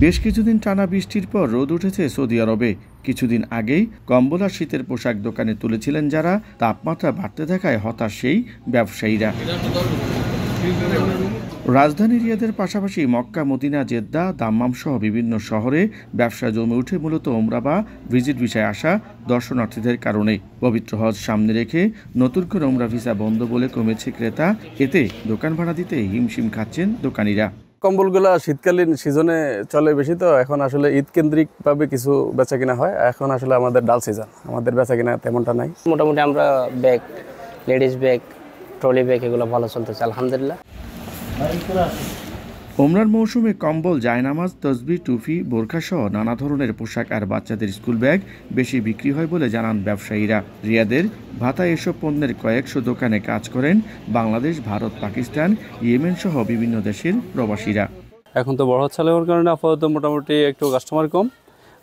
বেশ কিছুদিন টানা বৃষ্টির পর রোদ উঠেছে সৌদি আরবে। কিছুদিন আগেই কম্বল আর শীতের পোশাক দোকানে তুলেছিলেন যারা, তাপমাত্রা বাড়তে থাকায় হতাশ সেই ব্যবসায়ীরা। রাজধানী রিয়াদের পাশাপাশি মক্কা, মদিনা, জেদ্দা, দাম্মাম সহ বিভিন্ন শহরে ব্যবসা জমে উঠে মূলত ওমরা বা ভিজিট ভিসায় আসা দর্শনার্থীদের কারণে। পবিত্র হজ সামনে রেখে নতুন করে ওমরা ভিসা বন্ধ বলে কমেছে ক্রেতা, এতে দোকান ভাড়া দিতে হিমশিম খাচ্ছেন দোকানিরা। কম্বলগুলা শীতকালীন সিজনে চলে বেশি, তো এখন আসলে ঈদ কেন্দ্রিক ভাবে কিছু বেচা কিনা হয়। এখন আসলে আমাদের ডাল সিজন, আমাদের বেচা কিনা তেমনটা নাই। মোটামুটি আমরা bag, ladies bag, trolley bag এগুলো ভালো চলতেছে আলহামদুলিল্লাহ। ওমরার মৌসুমে কম্বল, জায়নামাজ, তসবি, টুপি, বোরখা সহ নানা ধরনের পোশাক আর বাচ্চাদের স্কুল ব্যাগ বেশি বিক্রি হয় বলে জানান ব্যবসায়ীরা। রিয়াদের ভাতা এসব পণ্যের কয়েকশো দোকানে কাজ করেন বাংলাদেশ, ভারত, পাকিস্তান, ইয়েমেন সহ বিভিন্ন দেশের প্রবাসীরা। এখন তো বড় চালু হওয়ার কারণে আপাতত মোটামুটি একটু কাস্টমার কম।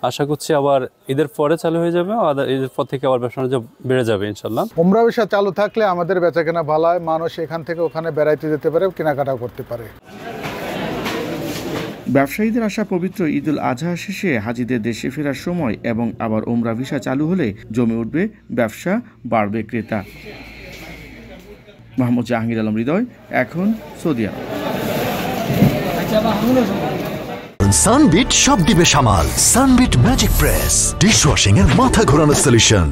আশা করছি আবার ঈদের পরে চালু হয়ে যাবে, ঈদের পর থেকে আবার ব্যবসা বাণিজ্য বেড়ে যাবে ইনশাল্লাহ। ওমরা ভিসা চালু থাকলে আমাদের বেচাকেনা ভালো হয়, মানুষ এখান থেকে ওখানে বেড়াইতে যেতে পারে, কেনাকাটাও করতে পারে। ব্যবসায়ীদের আশা পবিত্র ঈদুল আজহা শেষে হাজিদের দেশে ফেরার সময় এবং আবার ওমরা ভিসা চালু হলে জমে উঠবে ব্যবসা, বাড়বে ক্রেতা। মোহাম্মদ জাহাঙ্গীর আলম হৃদয়, এখন সৌদি আরব। সানবিট সব দিবে সামাল। সানবিট ম্যাজিক প্রেস ডিশওয়াশিং এর মাথা ঘোরানো সলিউশন।